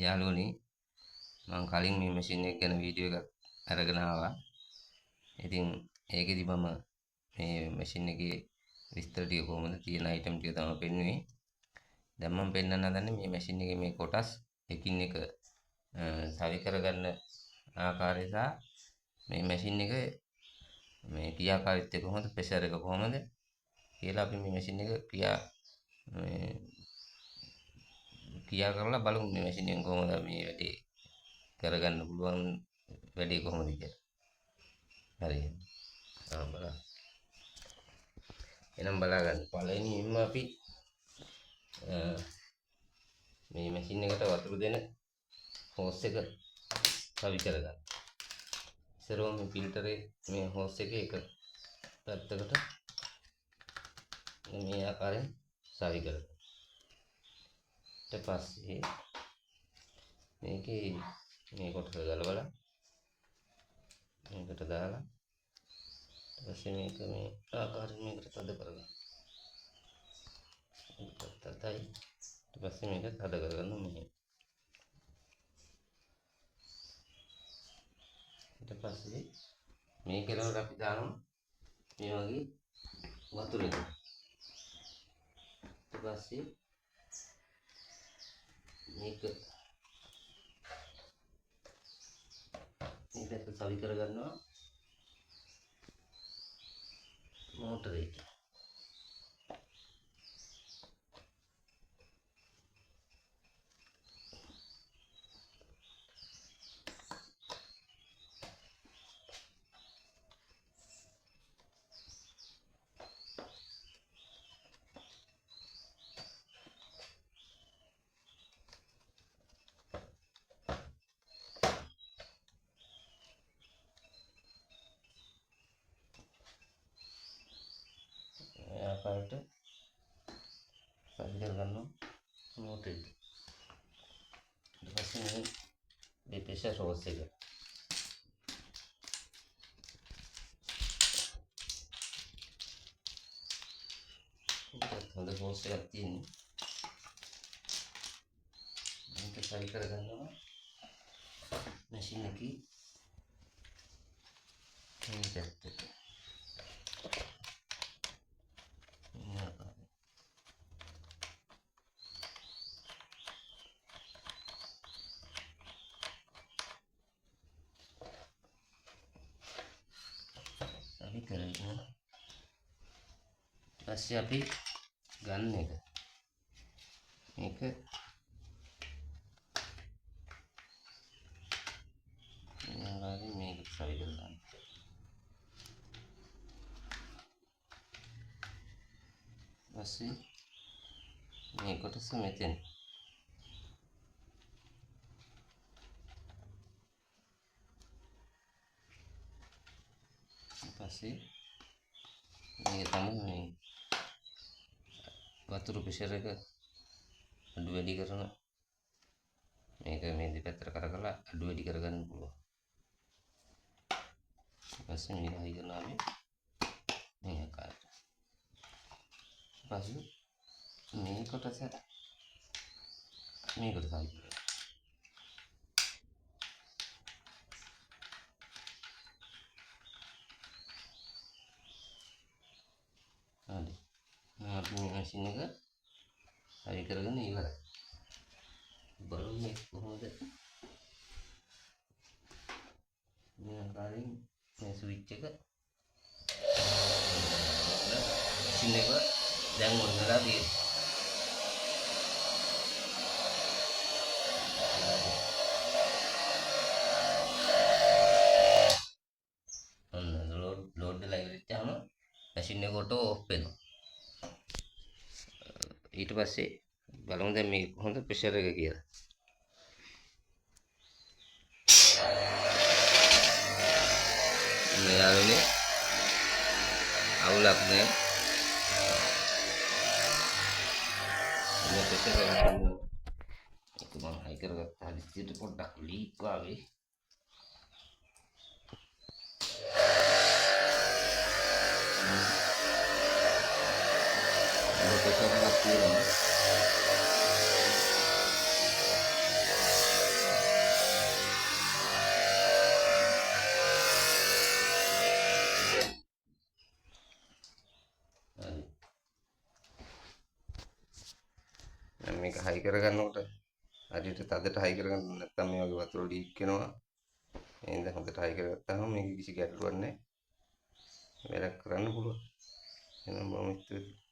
යාළුවනි මම කලින් මේ මැෂින් එක ගැන වීඩියෝ එකක් අරගෙන ආවා. ඉතින් ඒකෙදි මම මේ මැෂින් එකේ විස්තර ටික කොහොමද තියෙන අයිටම් ටික තමයි පෙන්වුවේ. දැන් මම පෙන්වන්න හදන්නේ මේ මැෂින් එකේ මේ කොටස් එකින් එක සවි කරගන්න ආකාරය සහ මේ මැෂින් එක මේ ක්‍රියාකාරීත්වය කොහොමද, ප්‍රෙෂර් එක කොහොමද කියලා අපි මේ මැෂින් එක ක්‍රියා කරලා බලමු. මේ මැෂින් එකෙන් කොහොමද මේ වැඩේ කරගන්න පුළුවන්, වැඩේ කොහොමද කියලා. හරි. බලන්න. එනම් බලා ගන්න. පළවෙනියෙන්ම අපි මේ මැෂින් එකට වතුර දෙන හෝස් එක සවි කරගන්න. ඉස්සරවම මේ ෆිල්ටරේ මේ හෝස් එකේ එක පැත්තකට මේ ආකාරයෙන් සවි කරගන්න. ඊට පස්සේ මේකේ මේ කොටස ගලවලා මේකට දාලා ඊට පස්සේ මේක මේ ආකාරයෙන් මේකට තද කරගන්න. තදයි. ඊට පස්සේ මේක තද කරගන්න මෙහෙම. ඊට පස්සේ මේ කෙලවර අපි දානවා මේ වගේ වතුර එක. ඊට පස්සේ මේක මේකට සවි කරගන්නවා මෝටරේ. ආකාරයට සවි කරගන්නවා මෝටරේ. ඊට පස්සේ මේ ප්‍රෙෂර් හෝස් එක හොඳ හෝස් එකක් තියෙනවා. මේක සවි කරගන්නවා මැෂින් එකේ මේ පැත්තට. සවි කරගෙන පස්සේ අපි ගන්න එක මේක මේක සවි කරගන්න. පස්සේ මේ කොටස මෙතන පස්සේ මේක තමයි මේ වතුර ප්‍රෙෂර් එක අඩු වැඩි කරන මේක මේ දෙපැත්තට කරකලා අඩු වැඩි කරගන්න පුළුවන්. ඊපස්සේ මේක හයි කරනවා මේ ආකාරයට. ඊපස්සේ මේ කොටස මේකට හයි කරනවා. හරි. අපි මේ මැෂින් එක හරි කරගෙන ඉවරයි. බලමු මේ කොහොමද මේ ආකාරයෙන් මේ ස්විච් එක මැෂින් එක දැන් ඔන් වෙලා තියෙනවා. ඔන්න ලෝඩ් වෙලා ඉවරච්චාම මැෂින් එක ඔටෝ ඔෆ් වෙනවා. ඊට පස්සේ බලමු දැන් මේ කොහොමද ප්‍රෙෂර් එක කියලා. මේ යාළුවනේ අවුලක් නෑ. මේ ප්‍රෙෂර් එක ඒක මම හයි කරගත්තා. හදිස්සියට පොඩ්ඩක් ලීක් වගේ. ප්‍රෙෂර් එකක් තියෙනවා. මේක හයි කරගන්නකොට හරියට තදට හයි කරගන්න නැත්නම් මේ වගේ වතුර ලීක් වෙනවා. එහෙනම් හොඳට හයි කරගත්තාම මේක කිසි ගැටලුවක් නැහැ. වැඩක් කරන්න පුළුවන්. එහෙනම් බොහොම ස්තුතියි.